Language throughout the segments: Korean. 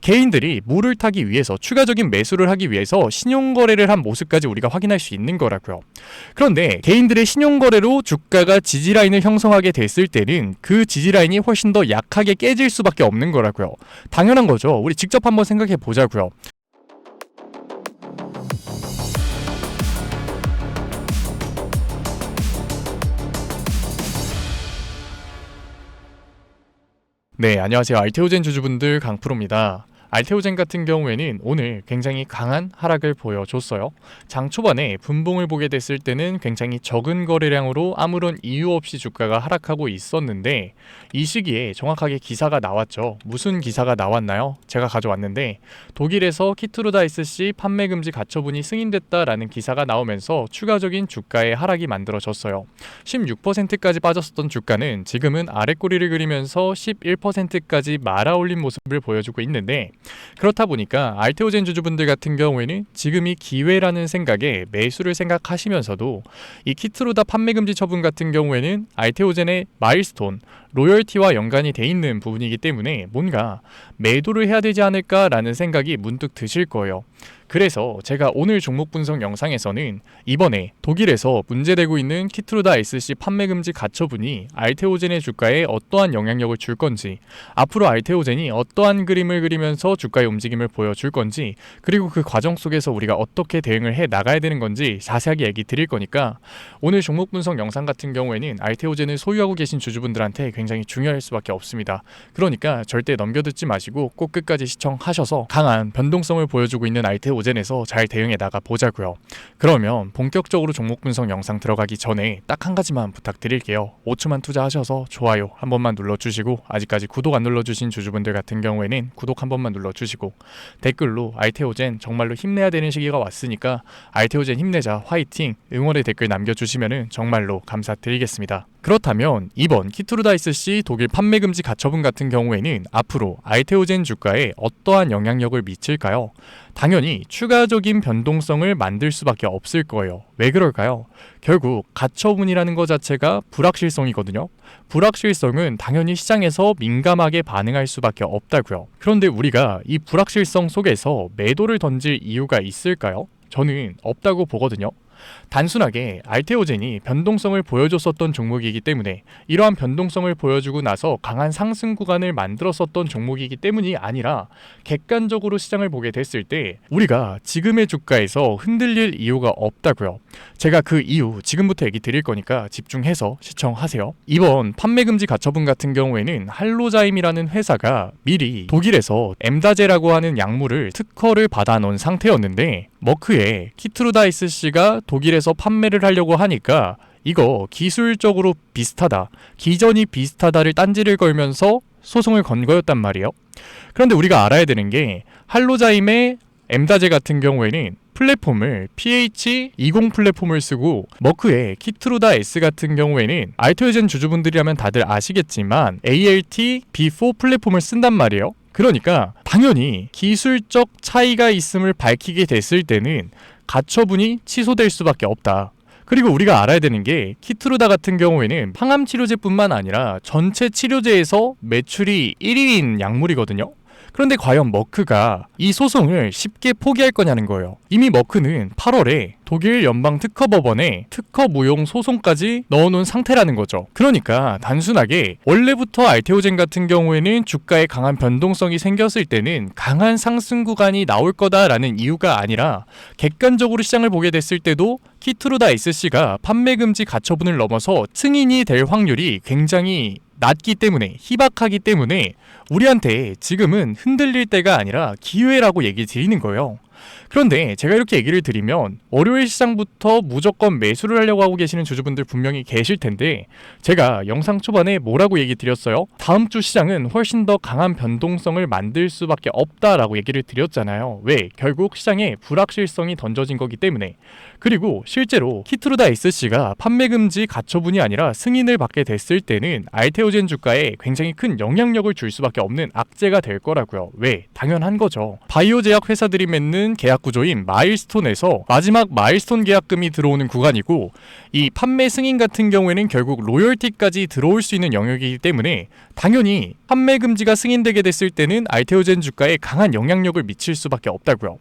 개인들이 물을 타기 위해서 추가적인 매수를 하기 위해서 신용거래를 한 모습까지 우리가 확인할 수 있는 거라고요. 그런데 개인들의 신용거래로 주가가 지지라인을 형성하게 됐을 때는 그 지지라인이 훨씬 더 약하게 깨질 수밖에 없는 거라고요. 당연한 거죠. 우리 직접 한번 생각해 보자고요. 네, 안녕하세요. 알테오젠 주주분들, 강프로입니다. 알테오젠 같은 경우에는 오늘 굉장히 강한 하락을 보여줬어요. 장 초반에 분봉을 보게 됐을 때는 굉장히 적은 거래량으로 아무런 이유 없이 주가가 하락하고 있었는데, 이 시기에 정확하게 기사가 나왔죠. 무슨 기사가 나왔나요? 제가 가져왔는데, 독일에서 키트루다이스씨 판매 금지 가처분이 승인됐다라는 기사가 나오면서 추가적인 주가의 하락이 만들어졌어요. 16%까지 빠졌었던 주가는 지금은 아랫꼬리를 그리면서 11%까지 말아올린 모습을 보여주고 있는데, 그렇다 보니까 알테오젠 주주분들 같은 경우에는 지금이 기회라는 생각에 매수를 생각하시면서도 이 키트루다 판매 금지 처분 같은 경우에는 알테오젠의 마일스톤, 로열티와 연관이 돼 있는 부분이기 때문에 뭔가 매도를 해야 되지 않을까라는 생각이 문득 드실 거예요. 그래서 제가 오늘 종목 분석 영상에서는 이번에 독일에서 문제되고 있는 키트루다 SC 판매 금지 가처분이 알테오젠의 주가에 어떠한 영향력을 줄 건지, 앞으로 알테오젠이 어떠한 그림을 그리면서 주가의 움직임을 보여줄 건지, 그리고 그 과정 속에서 우리가 어떻게 대응을 해 나가야 되는 건지 자세하게 얘기 드릴 거니까 오늘 종목 분석 영상 같은 경우에는 알테오젠을 소유하고 계신 주주분들한테 굉장히 중요할 수밖에 없습니다. 그러니까 절대 넘겨듣지 마시고 꼭 끝까지 시청하셔서 강한 변동성을 보여주고 있는 알테오젠에서 잘 대응해 나가 보자고요. 그러면 본격적으로 종목 분석 영상 들어가기 전에 딱 한 가지만 부탁드릴게요. 5초만 투자하셔서 좋아요 한 번만 눌러주시고, 아직까지 구독 안 눌러주신 주주분들 같은 경우에는 구독 한 번만 눌러주시고, 댓글로 알테오젠 정말로 힘내야 되는 시기가 왔으니까 알테오젠 힘내자, 화이팅, 응원의 댓글 남겨주시면 정말로 감사드리겠습니다. 그렇다면 이번 키트루다이스씨 독일 판매 금지 가처분 같은 경우에는 앞으로 알테오젠 주가에 어떠한 영향력을 미칠까요? 당연히 추가적인 변동성을 만들 수밖에 없을 거예요. 왜 그럴까요? 결국 가처분이라는 것 자체가 불확실성이거든요. 불확실성은 당연히 시장에서 민감하게 반응할 수밖에 없다고요. 그런데 우리가 이 불확실성 속에서 매도를 던질 이유가 있을까요? 저는 없다고 보거든요. 단순하게 알테오젠이 변동성을 보여줬었던 종목이기 때문에, 이러한 변동성을 보여주고 나서 강한 상승 구간을 만들었었던 종목이기 때문이 아니라, 객관적으로 시장을 보게 됐을 때 우리가 지금의 주가에서 흔들릴 이유가 없다고요. 제가 그 이유 지금부터 얘기 드릴 거니까 집중해서 시청하세요. 이번 판매 금지 가처분 같은 경우에는 할로자임이라는 회사가 미리 독일에서 엠다제라고 하는 약물을 특허를 받아놓은 상태였는데, 머크에 키트루다이스씨가 독일에서 판매를 하려고 하니까 이거 기술적으로 비슷하다, 기전이 비슷하다를 딴지를 걸면서 소송을 건 거였단 말이에요. 그런데 우리가 알아야 되는 게, 할로자임의 엠다제 같은 경우에는 플랫폼을 PH20 플랫폼을 쓰고, 머크의 키트루다 S 같은 경우에는 알테오젠 주주분들이라면 다들 아시겠지만 ALT B4 플랫폼을 쓴단 말이에요. 그러니까 당연히 기술적 차이가 있음을 밝히게 됐을 때는 가처분이 취소될 수밖에 없다. 그리고 우리가 알아야 되는 게, 키트루다 같은 경우에는 항암 치료제뿐만 아니라 전체 치료제에서 매출이 1위인 약물이거든요. 그런데 과연 머크가 이 소송을 쉽게 포기할 거냐는 거예요. 이미 머크는 8월에 독일 연방특허법원에 특허 무용 소송까지 넣어놓은 상태라는 거죠. 그러니까 단순하게 원래부터 알테오젠 같은 경우에는 주가에 강한 변동성이 생겼을 때는 강한 상승 구간이 나올 거다라는 이유가 아니라, 객관적으로 시장을 보게 됐을 때도 키트루다 SC가 판매 금지 가처분을 넘어서 승인이 될 확률이 굉장히 낮기 때문에, 희박하기 때문에 우리한테 지금은 흔들릴 때가 아니라 기회라고 얘기 드리는 거예요. 그런데 제가 이렇게 얘기를 드리면 월요일 시장부터 무조건 매수를 하려고 하고 계시는 주주분들 분명히 계실 텐데, 제가 영상 초반에 뭐라고 얘기 드렸어요? 다음 주 시장은 훨씬 더 강한 변동성을 만들 수밖에 없다라고 얘기를 드렸잖아요. 왜? 결국 시장에 불확실성이 던져진 거기 때문에. 그리고 실제로 키트루다 SC가 판매 금지 가처분이 아니라 승인을 받게 됐을 때는 알테오젠 주가에 굉장히 큰 영향력을 줄 수밖에 없는 악재가 될 거라고요. 왜? 당연한 거죠. 바이오 제약 회사들이 맺는 계약 구조인 마일스톤에서 마지막 마일스톤 계약금이 들어오는 구간이고, 이 판매 승인 같은 경우에는 결국 로열티까지 들어올 수 있는 영역이기 때문에 당연히 판매 금지가 승인되게 됐을 때는 알테오젠 주가에 강한 영향력을 미칠 수밖에 없다고요.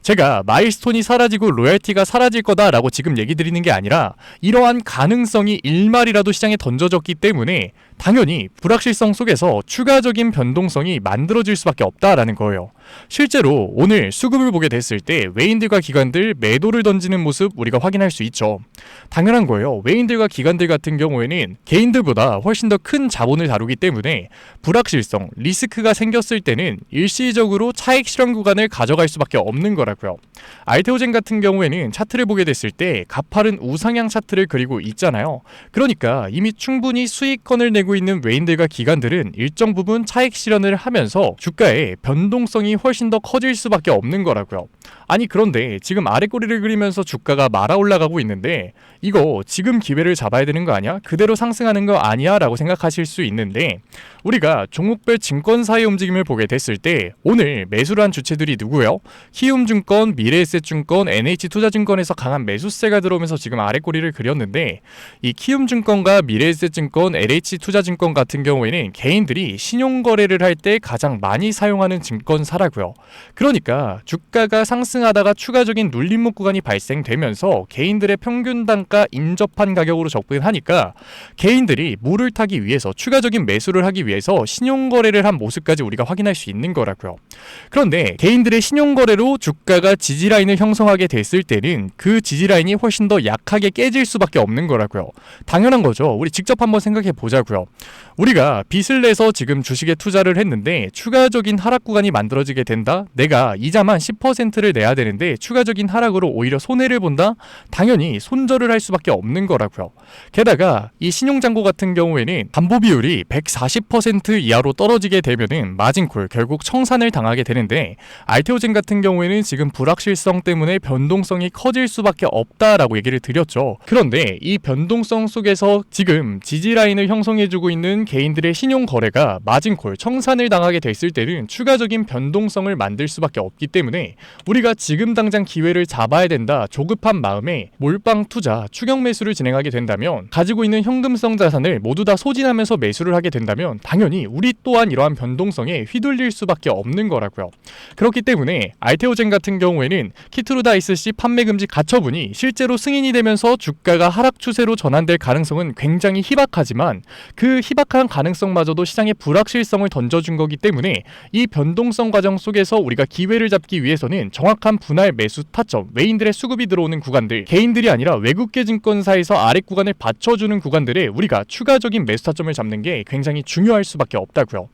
제가 마일스톤이 사라지고 로열티가 사라질 거다라고 지금 얘기 드리는 게 아니라 이러한 가능성이 일말이라도 시장에 던져졌기 때문에 당연히 불확실성 속에서 추가적인 변동성이 만들어질 수밖에 없다라는 거예요. 실제로 오늘 수급을 보게 됐을 때 외인들과 기관들 매도를 던지는 모습 우리가 확인할 수 있죠. 당연한 거예요. 외인들과 기관들 같은 경우에는 개인들보다 훨씬 더 큰 자본을 다루기 때문에 불확실성, 리스크가 생겼을 때는 일시적으로 차익 실현 구간을 가져갈 수밖에 없는 거라고요. 알테오젠 같은 경우에는 차트를 보게 됐을 때 가파른 우상향 차트를 그리고 있잖아요. 그러니까 이미 충분히 수익권을 내고 있는 외인들과 기관들은 일정 부분 차익 실현을 하면서 주가의 변동성이 훨씬 더 커질 수밖에 없는 거라고요. 아니 그런데 지금 아래 꼬리를 그리면서 주가가 말아 올라가고 있는데 이거 지금 기회를 잡아야 되는 거 아니야? 그대로 상승하는 거 아니야? 라고 생각하실 수 있는데 우리가 종목별 증권사의 움직임을 보게 됐을 때 오늘 매수를 한 주체들이 누구예요? 키움증권, 미래에셋증권, NH투자증권에서 강한 매수세가 들어오면서 지금 아래 꼬리를 그렸는데 이 키움증권과 미래에셋증권, LH투자증권 같은 경우에는 개인들이 신용거래를 할 때 가장 많이 사용하는 증권사라고요. 그러니까 주가가 상승하다가 추가적인 눌림목 구간이 발생되면서 개인들의 평균 단가 인접한 가격으로 접근하니까 개인들이 물을 타기 위해서 추가적인 매수를 하기 위해서 신용거래를 한 모습까지 우리가 확인할 수 있는 거라고요. 그런데 개인들의 신용거래로 주가가 지지라인을 형성하게 됐을 때는 그 지지라인이 훨씬 더 약하게 깨질 수밖에 없는 거라고요. 당연한 거죠. 우리 직접 한번 생각해 보자고요. 우리가 빚을 내서 지금 주식에 투자를 했는데 추가적인 하락 구간이 만들어지게 된다? 내가 이자만 10%를 내야 되는데 추가적인 하락으로 오히려 손해를 본다? 당연히 손절을 할 수밖에 없는 거라고요. 게다가 이 신용잔고 같은 경우에는 담보 비율이 140% 이하로 떨어지게 되면은 마진콜 결국 청산을 당하게 되는데 알테오젠 같은 경우에는 지금 불확실성 때문에 변동성이 커질 수밖에 없다라고 얘기를 드렸죠. 그런데 이 변동성 속에서 지금 지지라인을 형성해주고 있는 개인들의 신용거래가 마진콜 청산을 당하게 됐을 때는 추가적인 변동성을 만들 수밖에 없기 때문에 우리가 지금 당장 기회를 잡아야 된다 조급한 마음에 몰빵 투자, 추격 매수를 진행하게 된다면 가지고 있는 현금성 자산을 모두 다 소진하면서 매수를 하게 된다면 당연히 우리 또한 이러한 변동성에 휘둘릴 수밖에 없는 거라고요. 그렇기 때문에 알테오젠 같은 경우에는 키트루다 SC 판매 금지 가처분이 실제로 승인이 되면서 주가가 하락 추세로 전환될 가능성은 굉장히 희박하지만 그 희박한 가능성마저도 시장에 불확실성을 던져준 거기 때문에 이 변동성 과정 속에서 우리가 기회를 잡기 위해서는 정확한 분할 매수 타점, 외인들의 수급이 들어오는 구간들, 개인들이 아니라 외국계 증권사에서 아래 구간을 받쳐주는 구간들에 우리가 추가적인 매수 타점을 잡는 게 굉장히 중요할 수밖에 없다고요.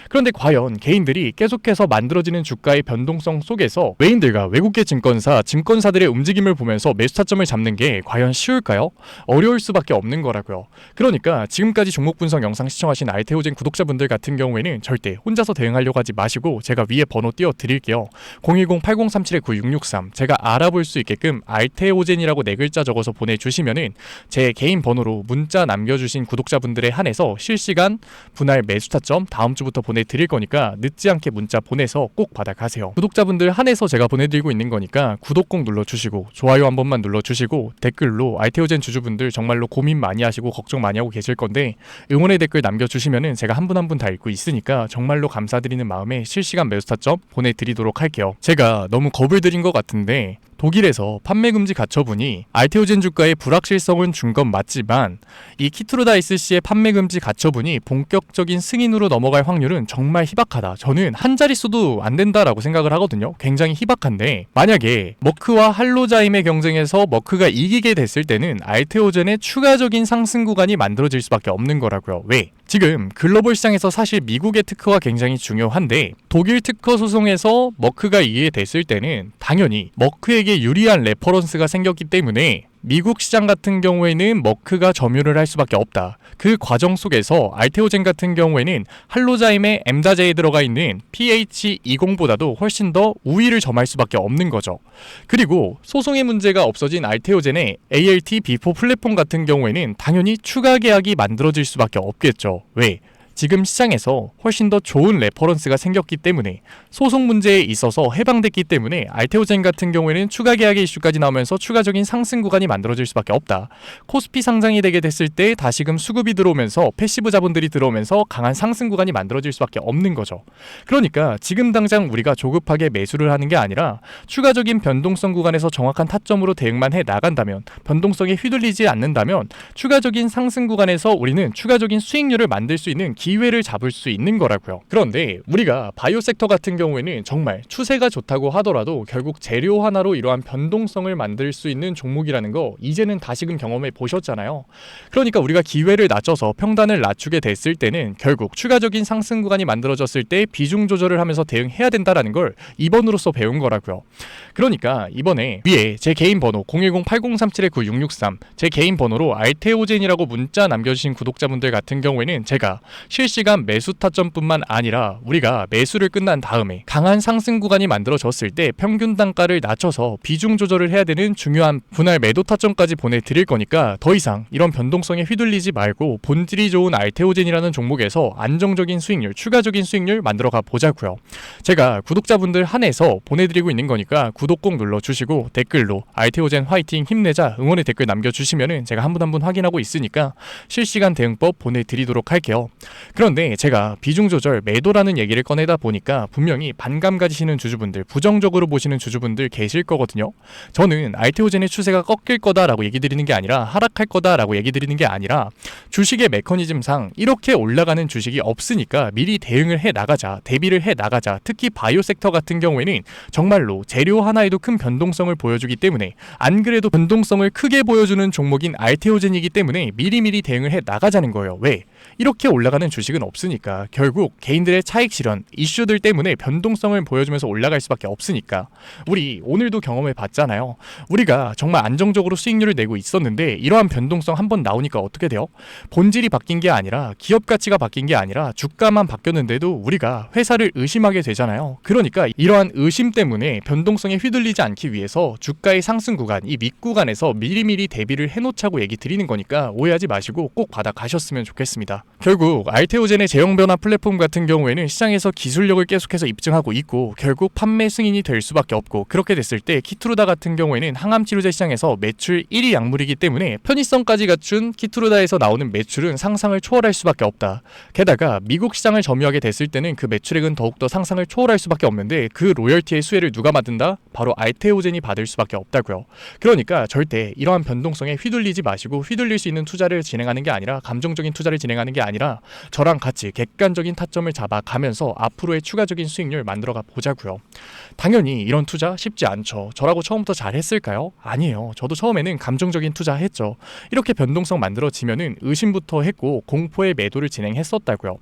그런데 과연 개인들이 계속해서 만들어지는 주가의 변동성 속에서 외인들과 외국계 증권사, 증권사들의 움직임을 보면서 매수 타점을 잡는 게 과연 쉬울까요? 어려울 수밖에 없는 거라고요. 그러니까 지금까지 종목 분석 영상 시청하신 알테오젠 구독자분들 같은 경우에는 절대 혼자서 대응하려고 하지 마시고 제가 위에 번호 띄워드릴게요. 010-8037-9663 제가 알아볼 수 있게끔 알테오젠이라고 4글자 적어서 보내주시면은 제 개인 번호로 문자 남겨주신 구독자분들에 한해서 실시간 분할 매수 타점 다음 주부터 보내드릴 거니까 늦지 않게 문자 보내서 꼭 받아가세요. 구독자분들 한해서 제가 보내드리고 있는 거니까 구독 꼭 눌러주시고 좋아요 한 번만 눌러주시고 댓글로 알테오젠 주주분들 정말로 고민 많이 하시고 걱정 많이 하고 계실 건데 응원의 댓글 남겨주시면은 제가 한 분 한 분 다 읽고 있으니까 정말로 감사드리는 마음에 실시간 매수 타점 보내드리도록 할게요. 제가 너무 겁을 들인 것 같은데 독일에서 판매 금지 가처분이 알테오젠 주가의 불확실성은 준 건 맞지만 이 키트루다 SC의 판매 금지 가처분이 본격적인 승인으로 넘어갈 확률은 정말 희박하다. 저는 한 자릿수도 안 된다라고 생각을 하거든요. 굉장히 희박한데 만약에 머크와 할로자임의 경쟁에서 머크가 이기게 됐을 때는 알테오젠의 추가적인 상승 구간이 만들어질 수밖에 없는 거라고요. 왜? 지금 글로벌 시장에서 사실 미국의 특허가 굉장히 중요한데 독일 특허 소송에서 머크가 이기게 됐을 때는 당연히 머크에게 유리한 레퍼런스가 생겼기 때문에 미국 시장 같은 경우에는 머크가 점유를 할 수밖에 없다. 그 과정 속에서 알테오젠 같은 경우에는 할로자임의 엠다제에 들어가 있는 PH20보다도 훨씬 더 우위를 점할 수밖에 없는 거죠. 그리고 소송의 문제가 없어진 알테오젠의 ALT-B4 플랫폼 같은 경우에는 당연히 추가 계약이 만들어질 수밖에 없겠죠. 왜? 지금 시장에서 훨씬 더 좋은 레퍼런스가 생겼기 때문에, 소송 문제에 있어서 해방됐기 때문에 알테오젠 같은 경우에는 추가 계약의 이슈까지 나오면서 추가적인 상승 구간이 만들어질 수밖에 없다. 코스피 상장이 되게 됐을 때 다시금 수급이 들어오면서 패시브 자본들이 들어오면서 강한 상승 구간이 만들어질 수밖에 없는 거죠. 그러니까 지금 당장 우리가 조급하게 매수를 하는 게 아니라 추가적인 변동성 구간에서 정확한 타점으로 대응만 해 나간다면, 변동성에 휘둘리지 않는다면 추가적인 상승 구간에서 우리는 추가적인 수익률을 만들 수 있는 기회를 잡을 수 있는 거라고요. 그런데 우리가 바이오 섹터 같은 경우에는 정말 추세가 좋다고 하더라도 결국 재료 하나로 이러한 변동성을 만들 수 있는 종목이라는 거 이제는 다시금 경험해 보셨잖아요. 그러니까 우리가 기회를 낮춰서 평단을 낮추게 됐을 때는 결국 추가적인 상승 구간이 만들어졌을 때 비중 조절을 하면서 대응해야 된다라는 걸 이번으로써 배운 거라고요. 그러니까 이번에 위에 제 개인 번호 010-8037-9663 제 개인 번호로 알테오젠이라고 문자 남겨주신 구독자분들 같은 경우에는 제가 실시간 매수 타점뿐만 아니라 우리가 매수를 끝난 다음에 강한 상승 구간이 만들어졌을 때 평균 단가를 낮춰서 비중 조절을 해야 되는 중요한 분할 매도 타점까지 보내드릴 거니까 더 이상 이런 변동성에 휘둘리지 말고 본질이 좋은 알테오젠이라는 종목에서 안정적인 수익률, 추가적인 수익률 만들어가 보자고요. 제가 구독자분들 한해서 보내드리고 있는 거니까 구독 꼭 눌러주시고 댓글로 알테오젠 화이팅 힘내자 응원의 댓글 남겨주시면은 제가 한 분 한 분 확인하고 있으니까 실시간 대응법 보내드리도록 할게요. 그런데 제가 비중 조절 매도라는 얘기를 꺼내다 보니까 분명히 반감 가지시는 주주분들, 부정적으로 보시는 주주분들 계실 거거든요. 저는 알테오젠의 추세가 꺾일 거다라고 얘기 드리는 게 아니라 하락할 거다라고 얘기 드리는 게 아니라 주식의 메커니즘상 이렇게 올라가는 주식이 없으니까 미리 대응을 해 나가자, 대비를 해 나가자. 특히 바이오 섹터 같은 경우에는 정말로 재료 하나에도 큰 변동성을 보여주기 때문에, 안 그래도 변동성을 크게 보여주는 종목인 알테오젠이기 때문에 미리미리 대응을 해 나가자는 거예요. 왜? 이렇게 올라가는 주식은 없으니까. 결국 개인들의 차익 실현, 이슈들 때문에 변동성을 보여주면서 올라갈 수밖에 없으니까. 우리 오늘도 경험해 봤잖아요. 우리가 정말 안정적으로 수익률을 내고 있었는데 이러한 변동성 한번 나오니까 어떻게 돼요? 본질이 바뀐 게 아니라, 기업 가치가 바뀐 게 아니라 주가만 바뀌었는데도 우리가 회사를 의심하게 되잖아요. 그러니까 이러한 의심 때문에 변동성에 휘둘리지 않기 위해서 주가의 상승 구간, 이 밑구간에서 미리미리 대비를 해놓자고 얘기 드리는 거니까 오해하지 마시고 꼭 받아 가셨으면 좋겠습니다. 결국 알테오젠의 제형 변화 플랫폼 같은 경우에는 시장에서 기술력을 계속해서 입증하고 있고 결국 판매 승인이 될 수밖에 없고, 그렇게 됐을 때 키투르다 같은 경우에는 항암치료제 시장에서 매출 1위 약물이기 때문에 편의성까지 갖춘 키투르다에서 나오는 매출은 상상을 초월할 수밖에 없다. 게다가 미국 시장을 점유하게 됐을 때는 그 매출액은 더욱더 상상을 초월할 수밖에 없는데 그 로열티의 수혜를 누가 받는다? 바로 알테오젠이 받을 수밖에 없다고요. 그러니까 절대 이러한 변동성에 휘둘리지 마시고, 휘둘릴 수 있는 투자를 진행하는 게 아니라, 감정적인 투자를 진행하는 게 아니라 저랑 같이 객관적인 타점을 잡아가면서 앞으로의 추가적인 수익률 만들어가 보자고요. 당연히 이런 투자 쉽지 않죠. 저라고 처음부터 잘했을까요? 아니에요. 저도 처음에는 감정적인 투자 했죠. 이렇게 변동성 만들어지면은 의심부터 했고 공포의 매도를 진행했었다고요.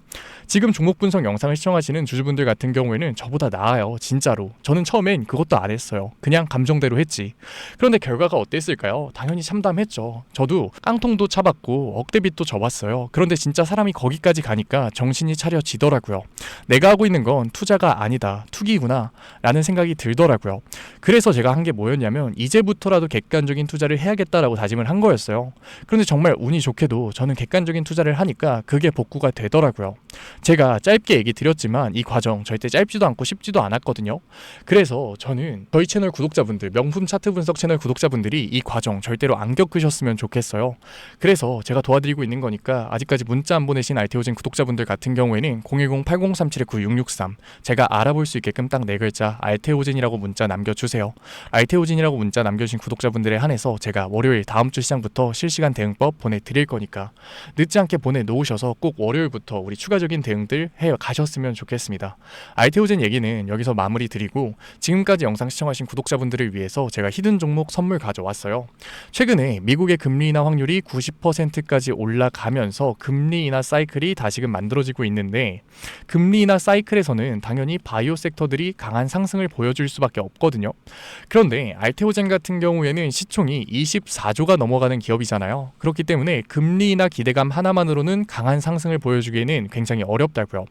지금 종목 분석 영상을 시청하시는 주주분들 같은 경우에는 저보다 나아요. 진짜로. 저는 처음엔 그것도 안 했어요. 그냥 감정대로 했지. 그런데 결과가 어땠을까요? 당연히 참담했죠. 저도 깡통도 차봤고 억대빚도 져봤어요. 그런데 진짜 사람이 거기까지 가니까 정신이 차려지더라고요. 내가 하고 있는 건 투자가 아니다, 투기구나 라는 생각이 들더라고요. 그래서 제가 한 게 뭐였냐면 이제부터라도 객관적인 투자를 해야겠다라고 다짐을 한 거였어요. 그런데 정말 운이 좋게도 저는 객관적인 투자를 하니까 그게 복구가 되더라고요. 제가 짧게 얘기 드렸지만 이 과정 절대 짧지도 않고 쉽지도 않았거든요. 그래서 저는 저희 채널 구독자분들, 명품 차트 분석 채널 구독자분들이 이 과정 절대로 안 겪으셨으면 좋겠어요. 그래서 제가 도와드리고 있는 거니까 아직까지 문자 안 보내신 알테오젠 구독자분들 같은 경우에는 010-8037-9663 제가 알아볼 수 있게끔 딱 4글자 알테오젠이라고 문자 남겨주세요. 알테오젠이라고 문자 남겨주신 구독자분들에 한해서 제가 월요일 다음 주 시장부터 실시간 대응법 보내드릴 거니까 늦지 않게 보내놓으셔서 꼭 월요일부터 우리 추가적인 대응들 해 가셨으면 좋겠습니다. 알테오젠 얘기는 여기서 마무리 드리고, 지금까지 영상 시청하신 구독자분들을 위해서 제가 히든 종목 선물 가져왔어요. 최근에 미국의 금리 인하 확률이 90%까지 올라가면서 금리 인하 사이클이 섹터들이 다시금 만들어지고 있는데 금리나 사이클에서는 당연히 바이오 섹터들이 강한 상승을 보여줄 수밖에 없거든요. 그런데 알테오젠 같은 경우에는 시총이 24조가 넘어가는 기업이잖아요. 그렇기 때문에 금리나 기대감 하나만으로는 강한 상승을 보여주기에는 굉장히 어렵다고요.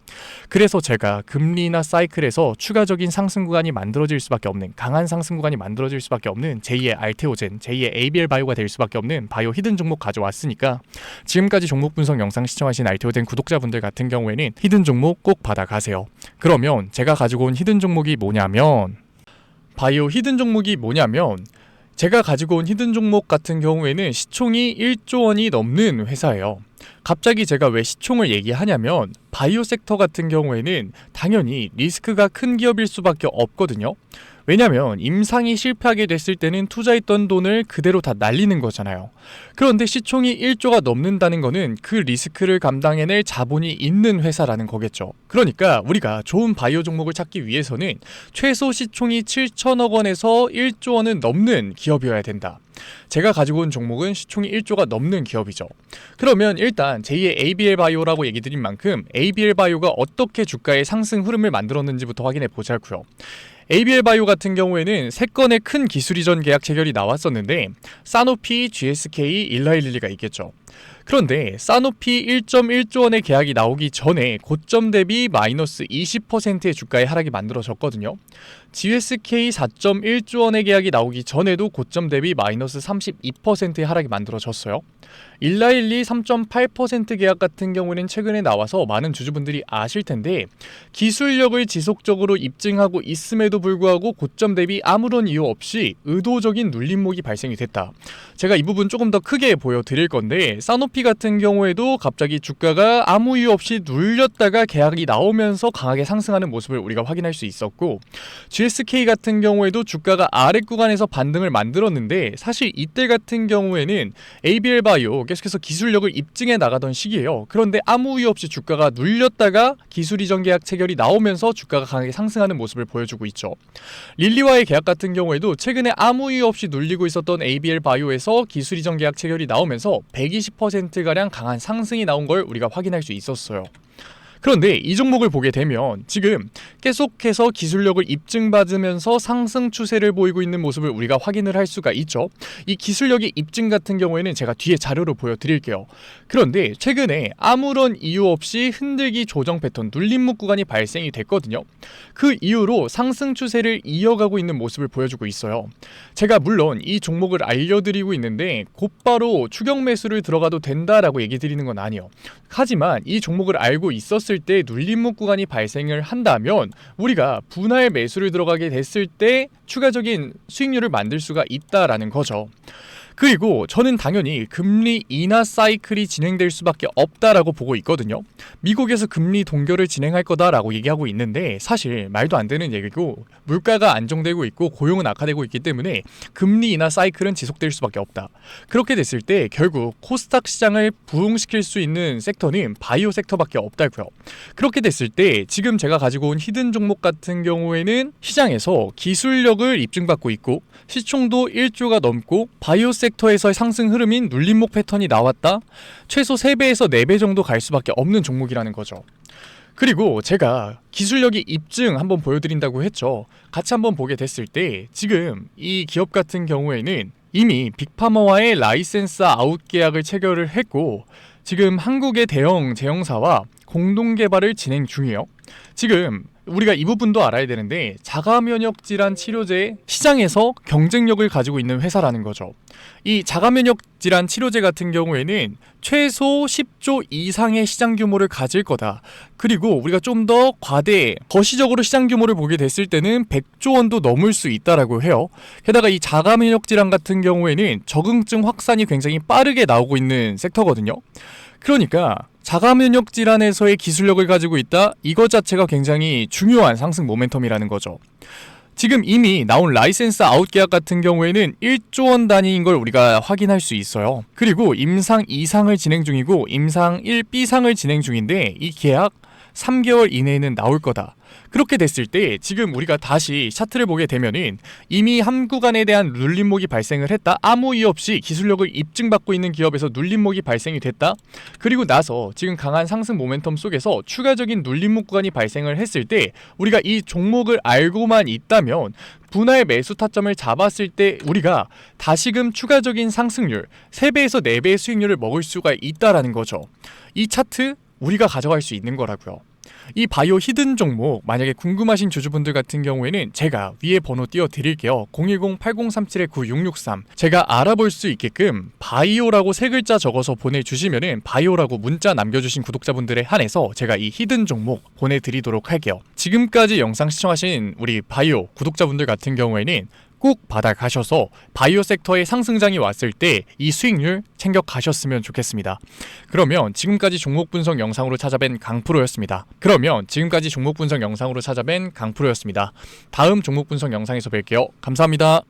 그래서 제가 금리나 사이클에서 추가적인 상승 구간이 만들어질 수밖에 없는, 강한 상승 구간이 만들어질 수밖에 없는 제2의 알테오젠, 제2의 ABL 바이오가 될 수밖에 없는 바이오 히든 종목 가져왔으니까 지금까지 종목 분석 영상 시청하신 알테오젠 구독자분들 같은 경우에는 히든 종목 꼭 받아가세요. 그러면 제가 가지고 온 히든 종목이 뭐냐면, 바이오 히든 종목이 뭐냐면 제가 가지고 온 히든 종목 같은 경우에는 시총이 1조 원이 넘는 회사예요. 갑자기 제가 왜 시총을 얘기하냐면 바이오 섹터 같은 경우에는 당연히 리스크가 큰 기업일 수밖에 없거든요. 왜냐면 임상이 실패하게 됐을 때는 투자했던 돈을 그대로 다 날리는 거잖아요. 그런데 시총이 1조가 넘는다는 거는 그 리스크를 감당해낼 자본이 있는 회사라는 거겠죠. 그러니까 우리가 좋은 바이오 종목을 찾기 위해서는 최소 시총이 7천억 원에서 1조 원은 넘는 기업이어야 된다. 제가 가지고 온 종목은 시총이 1조가 넘는 기업이죠. 그러면 일단 제2의 ABL 바이오라고 얘기 드린 만큼 ABL 바이오가 어떻게 주가의 상승 흐름을 만들었는지부터 확인해 보자고요. ABL 바이오 같은 경우에는 3건의 큰 기술 이전 계약 체결이 나왔었는데 사노피, GSK, 일라일릴리가 있겠죠. 그런데 사노피 1.1조 원의 계약이 나오기 전에 고점 대비 마이너스 20%의 주가의 하락이 만들어졌거든요. GSK 4.1조 원의 계약이 나오기 전에도 고점 대비 마이너스 32%의 하락이 만들어졌어요. 일라일리 3.8% 계약 같은 경우는 최근에 나와서 많은 주주분들이 아실 텐데 기술력을 지속적으로 입증하고 있음에도 불구하고 고점 대비 아무런 이유 없이 의도적인 눌림목이 발생이 됐다. 제가 이 부분 조금 더 크게 보여드릴 건데 사노피 같은 경우에도 갑자기 주가가 아무 이유 없이 눌렸다가 계약이 나오면서 강하게 상승하는 모습을 우리가 확인할 수 있었고, GSK 같은 경우에도 주가가 아래 구간에서 반등을 만들었는데 사실 이때 같은 경우에는 ABL 바이오 계속해서 기술력을 입증해 나가던 시기예요. 그런데 아무 이유 없이 주가가 눌렸다가 기술 이전 계약 체결이 나오면서 주가가 강하게 상승하는 모습을 보여주고 있죠. 릴리와의 계약 같은 경우에도 최근에 아무 이유 없이 눌리고 있었던 ABL 바이오에서 기술 이전 계약 체결이 나오면서 120%가량 강한 상승이 나온 걸 우리가 확인할 수 있었어요. 그런데 이 종목을 보게 되면 지금 계속해서 기술력을 입증받으면서 상승 추세를 보이고 있는 모습을 우리가 확인을 할 수가 있죠. 이 기술력의 입증 같은 경우에는 제가 뒤에 자료로 보여드릴게요. 그런데 최근에 아무런 이유 없이 흔들기 조정 패턴, 눌림목 구간이 발생이 됐거든요. 그 이후로 상승 추세를 이어가고 있는 모습을 보여주고 있어요. 제가 물론 이 종목을 알려드리고 있는데 곧바로 추격 매수를 들어가도 된다라고 얘기 드리는 건 아니에요. 하지만 이 종목을 알고 있었을 때 눌림목 구간이 발생을 한다면 우리가 분할 매수를 들어가게 됐을 때 추가적인 수익률을 만들 수가 있다라는 거죠. 그리고 저는 당연히 금리 인하 사이클이 진행될 수밖에 없다라고 보고 있거든요. 미국에서 금리 동결을 진행할 거다라고 얘기하고 있는데 사실 말도 안 되는 얘기고 물가가 안정되고 있고 고용은 악화되고 있기 때문에 금리 인하 사이클은 지속될 수밖에 없다. 그렇게 됐을 때 결국 코스닥 시장을 부흥시킬 수 있는 섹터는 바이오 섹터밖에 없다고요. 그렇게 됐을 때 지금 제가 가지고 온 히든 종목 같은 경우에는 시장에서 기술력을 입증받고 있고 시총도 1조가 넘고 바이오 섹터에서의 상승 흐름인 눌림목 패턴이 나왔다. 최소 3배에서 4배 정도 갈 수밖에 없는 종목이라는 거죠. 그리고 제가 기술력이 입증 한번 보여드린다고 했죠. 같이 한번 보게 됐을 때 지금 이 기업 같은 경우에는 이미 빅파머와의 라이센스 아웃 계약을 체결을 했고 지금 한국의 대형 제형사와 공동 개발을 진행 중이에요. 지금 우리가 이 부분도 알아야 되는데 자가면역 질환 치료제 시장에서 경쟁력을 가지고 있는 회사라는 거죠. 이 자가면역 질환 치료제 같은 경우에는 최소 10조 이상의 시장 규모를 가질 거다. 그리고 우리가 좀 더 거시적으로 시장 규모를 보게 됐을 때는 100조 원도 넘을 수 있다라고 해요. 게다가 이 자가면역 질환 같은 경우에는 적응증 확산이 굉장히 빠르게 나오고 있는 섹터거든요. 그러니까 자가면역 질환에서의 기술력을 가지고 있다. 이것 자체가 굉장히 중요한 상승 모멘텀이라는 거죠. 지금 이미 나온 라이센스 아웃 계약 같은 경우에는 1조 원 단위인 걸 우리가 확인할 수 있어요. 그리고 임상 2상을 진행 중이고 임상 1B상을 진행 중인데 이 계약 3개월 이내에는 나올 거다. 그렇게 됐을 때 지금 우리가 다시 차트를 보게 되면은 이미 한 구간에 대한 눌림목이 발생을 했다. 아무 이유 없이 기술력을 입증받고 있는 기업에서 눌림목이 발생이 됐다. 그리고 나서 지금 강한 상승 모멘텀 속에서 추가적인 눌림목 구간이 발생을 했을 때 우리가 이 종목을 알고만 있다면 분할 매수 타점을 잡았을 때 우리가 다시금 추가적인 상승률 3배에서 4배의 수익률을 먹을 수가 있다라는 거죠. 이 차트 우리가 가져갈 수 있는 거라고요. 이 바이오 히든 종목 만약에 궁금하신 주주분들 같은 경우에는 제가 위에 번호 띄워 드릴게요. 010-8037-9663 제가 알아볼 수 있게끔 바이오라고 3글자 적어서 보내주시면은 바이오라고 문자 남겨주신 구독자분들에 한해서 제가 이 히든 종목 보내드리도록 할게요. 지금까지 영상 시청하신 우리 바이오 구독자분들 같은 경우에는 꼭 받아가셔서 바이오 섹터의 상승장이 왔을 때 이 수익률 챙겨 가셨으면 좋겠습니다. 그러면 지금까지 종목 분석 영상으로 찾아뵌 강프로였습니다. 다음 종목 분석 영상에서 뵐게요. 감사합니다.